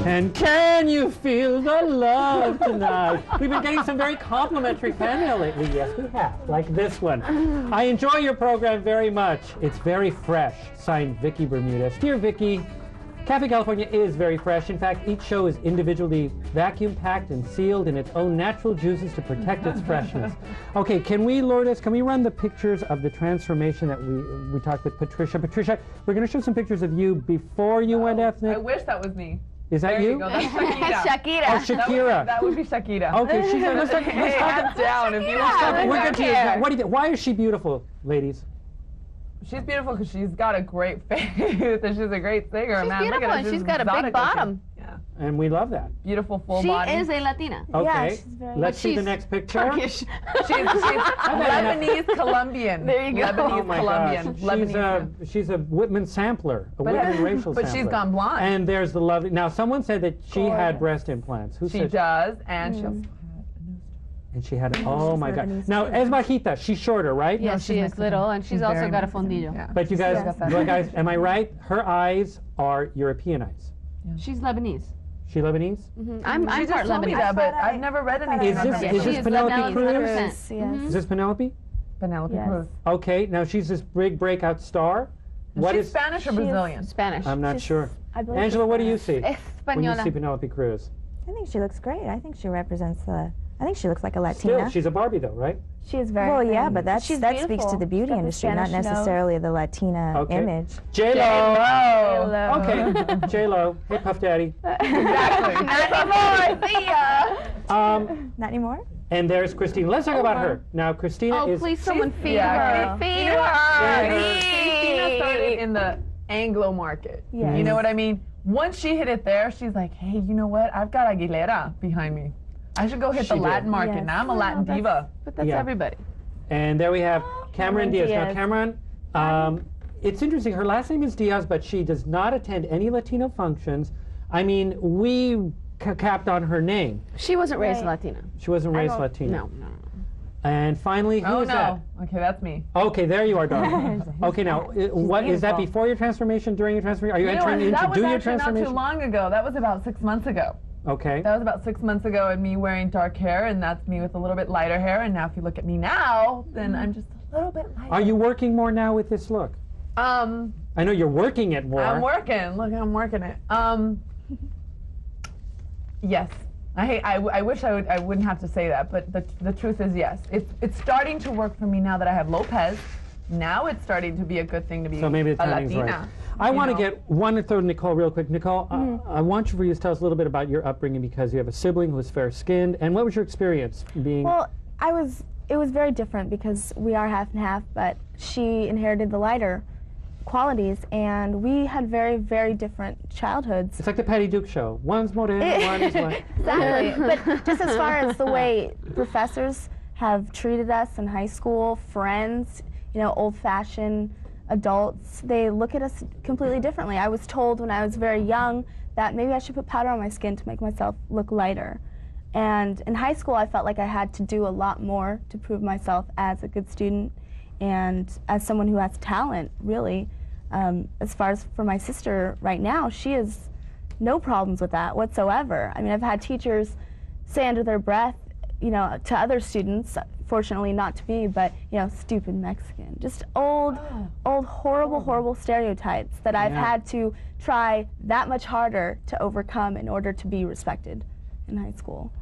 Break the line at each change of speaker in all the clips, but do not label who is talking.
And can you feel the love tonight? We've been getting some very complimentary fan mail lately. Yes, we have. Like this one. I enjoy your program very much. It's very fresh. Signed, Vicky Bermudez. Dear Vicky, Cafe California is very fresh. In fact, each show is individually vacuum-packed and sealed in its own natural juices to protect its freshness. Okay, can we, Lourdes, can we run the pictures of the transformation that we talked with Patricia? Patricia, we're going to show some pictures of you before you went ethnic.
I wish that was me.
Is that
there
you?
You go. That's Shakira.
Shakira.
Oh, Shakira.
That would be Shakira.
Okay, let's talk
hands down if you want.
We're going to why is she beautiful, ladies?
She's beautiful because she's got a great face and she's a great singer.
She's
man,
beautiful
look at her.
and she's got a big bottom.
Yeah.
And we love that.
Beautiful full
She
body.
is a Latina.
Okay,
Yeah, she's very
let's see the next picture.
Turkish.
She's Lebanese Colombian.
There you go.
Lebanese
Oh my
Colombian.
gosh. She's a Whitman sampler, a Whitman racial
but
sampler.
she's gone blonde.
And there's the lovely. Now, someone said that she had breast implants. Who
she
said?
does, and she also
And she had. Oh my God.
Lebanese
Now,
too.
Esbajita, she's shorter, right?
Yes, she is little, and she's also
very
got a
Mexican.
fondillo.
Yeah.
But you guys,
Yes.
well, guys, am I right? Her eyes are European eyes.
She's Lebanese.
She Lebanese?
I'm
She
part
just told me
Lebanese.
that, but
I-
I've never read anything
Is
about
this-
her.
is
she
this
is
Penelope
Lebanese,
Cruz?
100%.
Yes.
Is this Penelope?
Penelope
Yes.
Cruz.
Okay. Now she's this big breakout star. What
She's
is?
Spanish or
She is-
Brazilian?
Spanish.
I'm not
She's-
sure.
I believe
Angela,
she's
what do you see when you
Española.
see Penelope Cruz?
I think she looks great. I think she represents the. I think she looks like a
Still,
Latina.
she's a Barbie, though, right?
She is very. Well, yeah, but that speaks
beautiful.
to the beauty
She's got the
industry, not
Spanish nose.
necessarily the Latina
Okay.
image.
J-Lo.
Hello.
Okay. J-Lo. Hey, Puff Daddy.
Exactly.
Not anymore. See ya.
Not anymore.
And there's Christina. Let's talk about her. Now, Christina
Oh,
is.
please, someone feed
Yeah.
her. Feed
Christina started in the Anglo market.
Yes.
You know what I mean? Once she hit it there, she's like, hey, you know what? I've got Aguilera behind me. I should go hit
She
the
did.
Latin market.
Yes.
Now I'm a Latin diva.
But that's
Yeah.
everybody.
And there we have Cameron
Cameron
Diaz. Now,
Diaz.
Cameron, it's interesting. Her last name is Diaz, but she does not attend any Latino functions. I mean, we capped on her name.
She wasn't raised
Right.
Latina.
She wasn't raised
don't-
Latina.
No, no.
And finally, who
Oh,
is
no.
that?
Okay, that's me.
Okay, there you are, darling. Okay, now, what is that
beautiful.
before your transformation, during your transformation? Are you
You know
entering
what?
in
That
to
was
do your
actually not too
transformation?
long ago. That was about 6 months ago.
Okay.
That was about 6 months ago, and me wearing dark hair, and that's me with a little bit lighter hair. And now, if you look at me now, then I'm just a little bit lighter.
Are you working more now with this look? I know you're working it more.
I'm working. Look, I'm working it. Yes. I wish I wouldn't have to say that, but the truth is yes. It's starting to work for me now that I have Lopez. Now it's starting to be a good thing to be
So maybe the
a
timing's
Latina.
right. I want to
know?
get one throw to Nicole real quick. Nicole, I want you for you to tell us a little bit about your upbringing because you have a sibling who is fair-skinned. And what was your experience being?
Well, it was very different because we are half and half, but she inherited the lighter qualities, and we had very, very different childhoods.
It's like the Patty Duke show. One's morena, one is white.
Exactly. But just as far as the way professors have treated us in high school, friends, you know, old-fashioned adults, they look at us completely differently. I was told when I was very young that maybe I should put powder on my skin to make myself look lighter. And in high school, I felt like I had to do a lot more to prove myself as a good student and as someone who has talent, really. As far as for my sister right now, she has no problems with that whatsoever. I mean, I've had teachers say under their breath, you know, to other students, fortunately not to me, but, you know, stupid Mexican. Just old, horrible stereotypes that I've had to try that much harder to overcome in order to be respected in high school.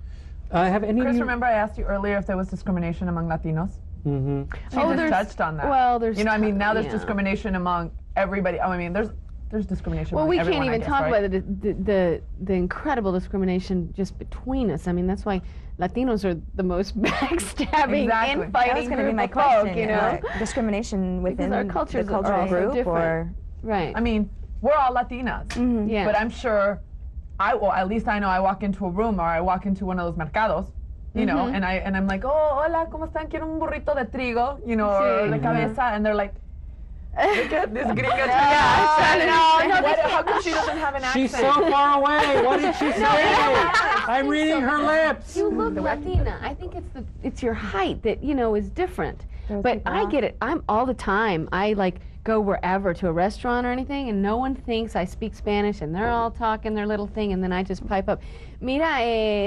Have any of
Chris,
you...
remember I asked you earlier if there was discrimination among Latinos?
Mm-hmm.
She just touched on that.
Well, there's...
You know, I mean, now there's
yeah.
discrimination among everybody. Oh, I mean, there's discrimination
Well,
among
we
everyone,
can't
I
even
guess,
talk
right?
about the incredible discrimination just between us. I mean, that's why Latinos are the most backstabbing,
Exactly.
That was
infighting
going to be
group
my
of folk,
question.
you know?
Discrimination within
our
the
cultures are
cultural
also
group,
different.
or
Right.
I mean, we're all Latinas,
yeah.
but I'm sure well, at least I know I walk into a room or I walk into one of those mercados, you know, and I'm like, oh, hola, ¿cómo están? Quiero un burrito de trigo, you know, or de cabeza, and they're like, look at this gringa. How come she doesn't have an accent?
She's so far away. What did she say? I'm reading her lips.
You look Latina. I think it's your height that, you know, is different. But I get it. I'm all the time. I like go wherever to a restaurant or anything, and no one thinks I speak Spanish, and they're all talking their little thing, and then I just pipe up, mira,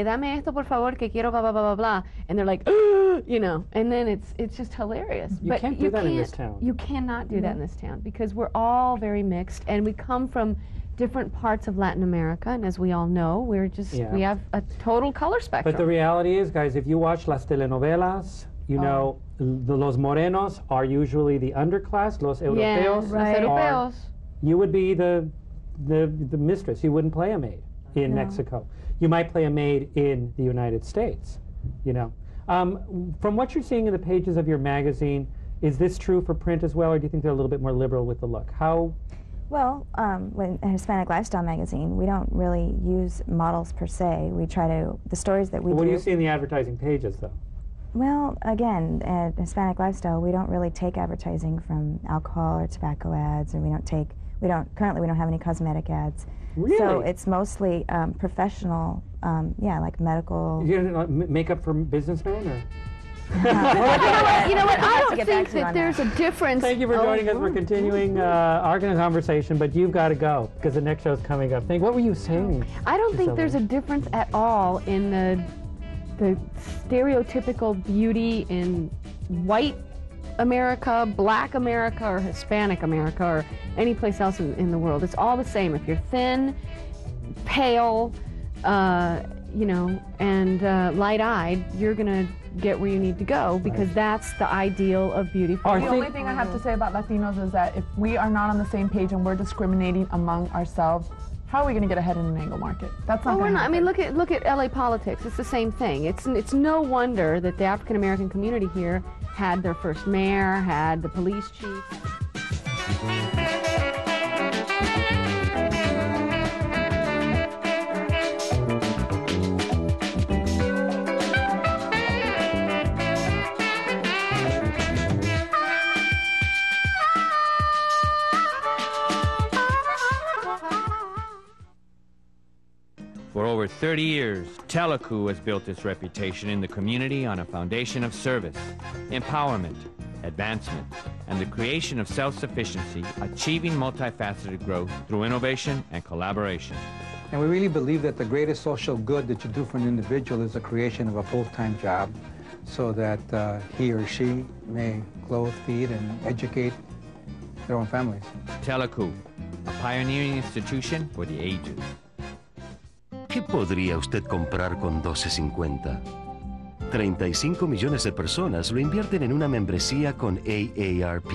dame esto por favor que quiero blah blah blah blah blah, and they're like, you know, and then it's just hilarious.
You
but
can't do that in this town.
You cannot do that in this town because we're all very mixed, and we come from different parts of Latin America, and as we all know, we have a total color spectrum.
But the reality is, guys, if you watch las telenovelas, you know, los morenos are usually the underclass, los europeos.
Right.
Are, you would be the mistress. You wouldn't play a maid in Mexico. You might play a maid in the United States, you know. From what you're seeing in the pages of your magazine, is this true for print as well, or do you think they're a little bit more liberal with the look? How?
Well, in a Hispanic Lifestyle magazine, we don't really use models per se. We try to, the stories that we do.
What do you see in the advertising pages, though?
Well, again, at Hispanic Lifestyle, we don't really take advertising from alcohol or tobacco ads, or currently we don't have any cosmetic ads.
Really?
So it's mostly professional, like medical.
You know, makeup for businessmen, or?
You know what? I don't think that there's a difference.
Thank you for joining us. We're continuing our conversation, but you've got to go because the next show's coming up. What were you saying?
I don't think there's a difference at all in the stereotypical beauty in white America, black America, or Hispanic America, or any place else in the world. It's all the same. If you're thin, pale, you know, and light-eyed, you're gonna get where you need to go because that's the ideal of beauty. For
the only thing I have to say about Latinos is that if we are not on the same page and we're discriminating among ourselves, how are we going to get ahead in an angle market? That's not going to happen.
I mean, look at LA politics. It's the same thing. It's no wonder that the African American community here had their first mayor, had the police chief.
For over 30 years, Telecu has built its reputation in the community on a foundation of service, empowerment, advancement, and the creation of self-sufficiency, achieving multifaceted growth through innovation and collaboration.
And we really believe that the greatest social good that you do for an individual is the creation of a full-time job so that he or she may clothe, feed, and educate their own families.
Telecu, a pioneering institution for the ages.
¿Qué podría usted comprar con $12.50? 35 millones de personas lo invierten en una membresía con AARP.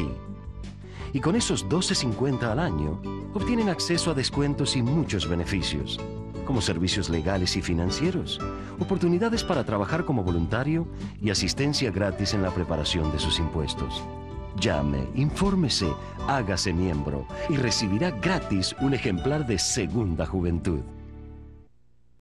Y con esos $12.50 al año, obtienen acceso a descuentos y muchos beneficios, como servicios legales y financieros, oportunidades para trabajar como voluntario y asistencia gratis en la preparación de sus impuestos. Llame, infórmese, hágase miembro y recibirá gratis un ejemplar de Segunda Juventud.